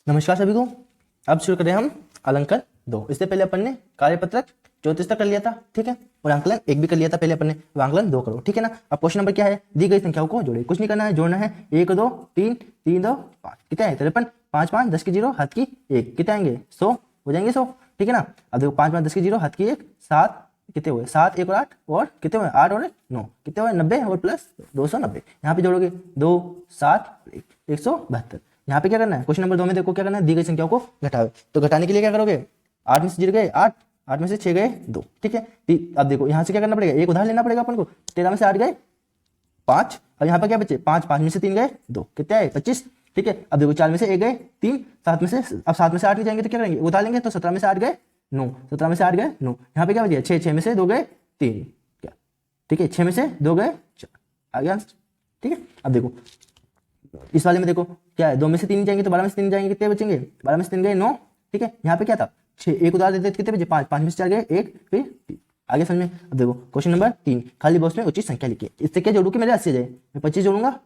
नमस्कार सभी को। अब शुरू करें हम अलंकन 2। इससे पहले अपन ने कार्यपत्रक 34 तक कर लिया था, ठीक है, और आंकलन 1 भी कर लिया था पहले अपन ने। तो आंकलन 2 करो, ठीक है ना। अब क्वेश्चन नंबर क्या है, दी गई संख्याओं को जोड़े। कुछ नहीं करना है, जोड़ना है 1 2 3 3 2 5 कितने हैं 53, 5 5 10 की 0 हाथ की 1 कितने आएंगे 100 हो जाएंगे 100, ठीक है ना। अब देखो 5 5 10 की 0 हाथ की 1 7 कितने हुए 7 1 और 8 और कितने हुए 8 और 9 कितने हुए 90 और प्लस 290। यहाँ पे जोड़ोगे 2 7 172। यहाँ पे क्या करना है, क्वेश्चन नंबर 2 में देखो क्या करना है, दी गई संख्याओं को घटाओ। तो घटाने के लिए क्या करोगे, 8 में से 0 गए 8, 8 में से 6 गए 2, ठीक है। अब देखो यहाँ से क्या करना पड़ेगा, एक उधार लेना पड़ेगा अपन को। 13 में से 8 गए 5, अब यहाँ पे क्या बचे 5, 5 में से 3 गए 2 कितने आए 25, ठीक है। अब देखो 4 में से 1 गए 3, 7 में से अब 7 में से 8 नहीं जाएंगे तो क्या करेंगे उधार लेंगे। तो 17 में से 8 गए 9, 17 में से 8 गए 9, यहाँ पे क्या बचे 6, 6 में से 2 गए 3 क्या, ठीक है, 6 में से 2 गए 4 आ गया, ठीक है। अब देखो इस वाले में देखो क्या है, 2 में से 3 जाएंगे तो 12 में से 3 जाएंगे कितने बचेंगे, 12 में से 3 गए 9, ठीक है। यहाँ पे क्या था 6, एक उधार देते कितने बचे 5, 5 में से 4 गए 1 फिर 3 आगे समझ में। अब देखो क्वेश्चन नंबर 3, खाली बॉक्स में उचित संख्या लिखिए। इससे क्या जोड़ू कि मेरे 80 आ जाए, मैं 25 जोड़ूंगा,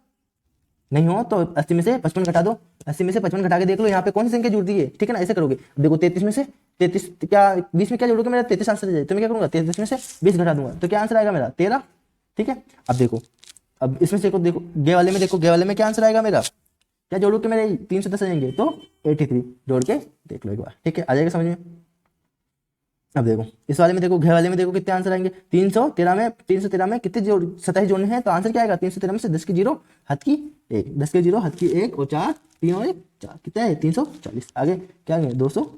नहीं हो तो 80 में से 55 घटा दो, 80 में से 55 घटा के देख लो यहाँ पे कौन सी संख्या जुड़ती है, ठीक है ना। ऐसे करोगे देखो 33 में से 33 क्या 20 में क्या जोड़ोगे मेरा 33 आंसर आ जाए, तो मैं क्या करूंगा 33 में से 20 घटा दूंगा तो क्या आंसर आएगा मेरा 13, ठीक है। अब देखो अब इसमें से देखो गे वाले में देखो, गे वाले में क्या आंसर आएगा मेरा, क्या जोड़ू कि मेरे 310 आ जाएंगे तो 83 जोड़ के देख लो एक बार, ठीक है, आ जाएगा समझ में। अब देखो इस वाले में देखो, घे वाले में देखो कितने आंसर आएंगे, 313 में कितने जोड़ 27 जोड़ने हैं तो आंसर क्या आएगा 313 में से 10 की 0 हाथ की 1, 10 की 0 हाथ की 1 और 4 3 और 1 4 कितना है 340 आगे क्या आएंगे 200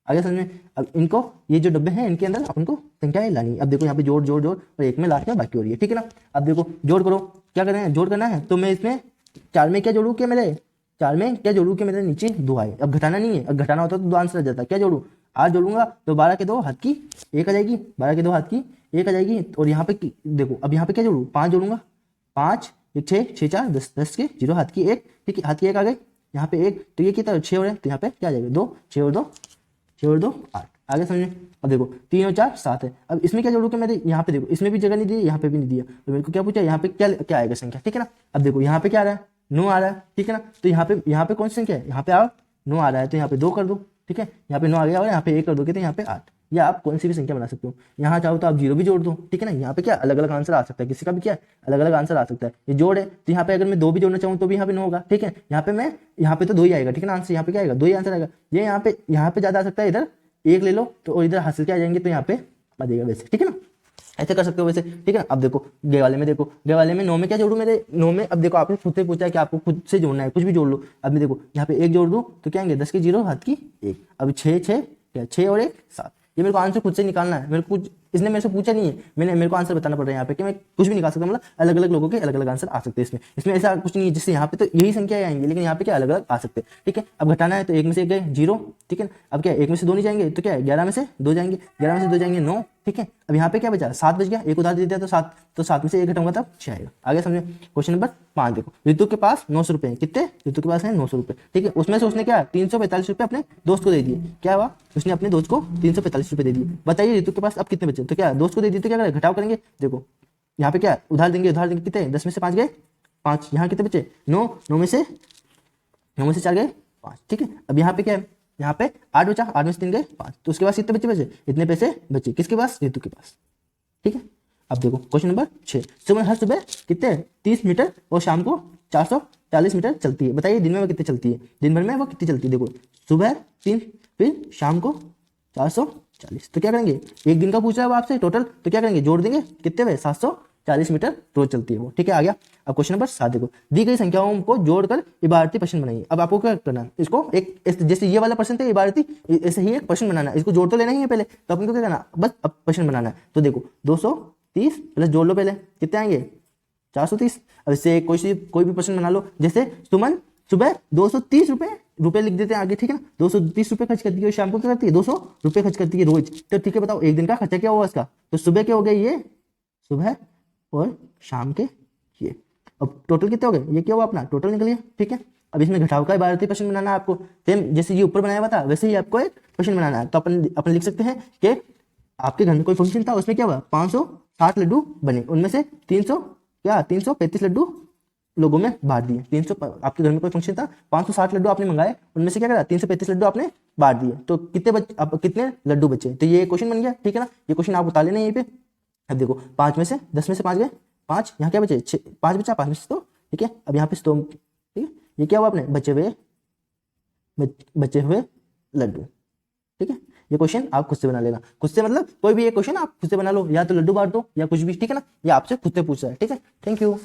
आगे समझ में। अब इनको ये जो डब्बे हैं इनके अंदर अपन को संख्याएं लानी है। अब देखो यहाँ पे जोड़ जोड़ जोड़ और एक में लास्ट में बाकी हो रही है, ठीक है ना। अब देखो जोड़ करो, क्या करना है जोड़ करना है, तो मैं इसमें 4 में क्या जोड़ू कि मेरे 4 में क्या जोड़ू कि मेरे नीचे 2 आए। अब घटाना नहीं है, अब घटाना होता तो 2 आंसर आ जाता, क्या जोड़ू 8 जोड़ूंगा तो 12 के 2 हाथ की 1 आ जाएगी, 12 के 2 हाथ की 1 आ जाएगी। और यहाँ पे देखो अब यहाँ पे क्या जोड़ू 5 जोड़ूंगा, 5 6 6 4 10, 10 के 0 हाथ की 1, ठीक है, हाथ की 1 आ गई, यहाँ पे 1 तो ये कितना 6 हो रहा है तो यहाँ पे क्या आ जाएगा 2, 6 और 2 8 आगे समझ में। अब देखो 3 और 4 7 है। अब इसमें क्या जोड़ू कि मेरे यहाँ पे देखो इसमें भी जगह नहीं दी, यहाँ पे भी नहीं दिया, तो मेरे को क्या पूछा यहाँ पे क्या क्या आएगा संख्या, ठीक है ना। अब देखो यहाँ पे क्या आ रहा है 9 आ रहा है, ठीक है ना। तो यहाँ पे कौन सी संख्या है, यहाँ पे आओ 9 आ रहा है तो यहाँ पे 2 कर दो, ठीक है, यहाँ पे 9 आ गया और यहाँ पे 1 कर दोगे तो यहाँ पे 8, या आप कौन सी भी संख्या बना सकते हो। यहाँ चाहो तो आप 0 भी जोड़ दो, ठीक है ना। यहाँ पे क्या अलग अलग आंसर आ सकता है, किसी का भी क्या अलग अलग आंसर आ सकता है। ये जोड़ है तो यहाँ पे अगर मैं 2 भी जोड़ना चाहूँ तो भी यहाँ पे 9 होगा, ठीक है। यहाँ पे तो 2 ही आएगा, ठीक है ना, आंसर यहाँ पे क्या आएगा 2 ही आंसर आएगा। ये यहाँ पे ज्यादा आ सकता है, इधर 1 ले लो तो और इधर हासिल क्या आ जाएंगे तो यहाँ पे आ जाएगा वैसे, ठीक है ना, ऐसे कर सकते हो वैसे, ठीक है। अब देखो गे वाले में देखो, गे वाले में 9 में क्या जोड़ू मेरे 9 में, अब देखो आपने खुद से पूछा है कि आपको खुद से जोड़ना है, कुछ भी जोड़ लो। अब मैं देखो यहाँ पे 1 जोड़ दूं तो क्या आएंगे 10 के 0 हाथ की 1, अब 6 और 1 7, ये मेरे को आंसर खुद से निकालना है, मेरे को कुछ इसने मेरे से पूछा नहीं है, मेरे को आंसर बताना पड़ रहा है यहाँ पे कि मैं कुछ भी निकाल सकता हूँ, मतलब अलग अलग लोगों के अलग अलग आंसर आ सकते हैं इसमें ऐसा कुछ नहीं है। जिससे यहाँ पे तो यही संख्या आएंगी लेकिन यहाँ पे क्या अलग अलग आ सकते हैं, ठीक है। अब घटाना है तो 1 में से 1 गए 0, ठीक है। अब क्या 1 में से 2 नहीं जाएंगे तो क्या है 11 में से 2 जाएंगे, 11 में से 2 जाएंगे 9, ठीक है। अब यहाँ पे क्या बचा 7 बच गया, एक उधार दे दिया तो 7 में से 1 घटाऊंगा तब 6 आएगा, आगे समझे। क्वेश्चन नंबर 5 देखो, ऋतु के पास 900 रुपए, कितने ऋतु के पास है 900 रुपए, ठीक है। उसमें से उसने क्या 345 रुपए अपने दोस्त को दे दिए, क्या हुआ उसने अपने दोस्त को 345 रुपए दे दिए। बताइए ऋतु के पास अब कितने बचे, तो क्या दोस्त को दे दिए तो क्या करें घटाव करेंगे। देखो यहाँ पे क्या उधार देंगे कितने 10 में से 5 गए 5, यहाँ कितने बचे 9, 9 में से 4 गए 5, ठीक है। अब यहाँ पे क्या है यहाँ पे 8 बचा, 8 में से 3 गए 5, तो उसके पास कितने बचे इतने पैसे बचे किसके पास ऋतु के पास, ठीक है। अब देखो क्वेश्चन नंबर 6, सुमन हर सुबह कितने 30 मीटर और शाम को 440 मीटर चलती है। बताइए दिन में वो कितने चलती है, दिन भर में वो कितनी चलती है। देखो सुबह 3 फिर शाम को 440, तो क्या करेंगे एक दिन का पूछ रहा है वो आपसे टोटल, तो क्या करेंगे जोड़ देंगे कितने हुए 740 मीटर रोज चलती है वो, ठीक है, आ गया। अब क्वेश्चन नंबर 7 देखो, दी गई संख्याओं को जोड़कर इबारती प्रश्न बनाइए। अब आपको क्या करना है, इसको एक जैसे ये वाला प्रश्न था इबारती, ऐसे ही एक प्रश्न बनाना है, इसको जोड़ तो लेना ही है पहले, तो अपन को क्या करना बस अब प्रश्न बनाना है। तो देखो 230 प्लस जोड़ लो पहले कितने आएंगे 430। अब इससे कोई भी प्रश्न बना लो, जैसे सुमन सुबह 230 रुपए लिख देते हैं आगे, ठीक है ना, 230 रुपए खर्च करती है, शाम को क्या करती है 200 रुपए खर्च करती है रोज, तो ठीक है बताओ एक दिन का खर्चा क्या होगा इसका, तो सुबह के हो गए ये सुबह और शाम के ये, अब टोटल कितने हो गए ये क्या हुआ अपना टोटल निकल गया, ठीक है। अब इसमें घटाव का इबारती प्रश्न बनाना है आपको, सेम जैसे ये ऊपर बनाया हुआ था वैसे ही आपको एक प्रश्न बनाना है। तो अपन लिख सकते हैं कि आपके घर में कोई फंक्शन था, उसमें क्या हुआ 560 लड्डू बने, उनमें से 335 लड्डू लोगों में बांट दिए। 300 आपके घर में कोई फंक्शन था, 560 लड्डू आपने मंगाए, उनमें से क्या करा 335 लड्डू आपने बांट दिए, तो अब कितने लड्डू बचे, तो ये क्वेश्चन बन गया, ठीक है ना। ये क्वेश्चन आप उतार लेना यहीं पे। अब देखो 5 में से 10 में से 5 गए, 5 यहाँ क्या बचे 6, 5 बचा, 5 में से 2, ठीक है। अब यहाँ पे 2, ठीक है, ये क्या हुआ अपने बचे हुए लड्डू, ठीक है। ये क्वेश्चन आप खुद से बना लेना, खुद से मतलब कोई भी ये क्वेश्चन आप खुद से बना लो, या तो लड्डू बांट दो या कुछ भी, ठीक है ना, या आपसे खुद से पूछ रहा है, ठीक है। Thank you.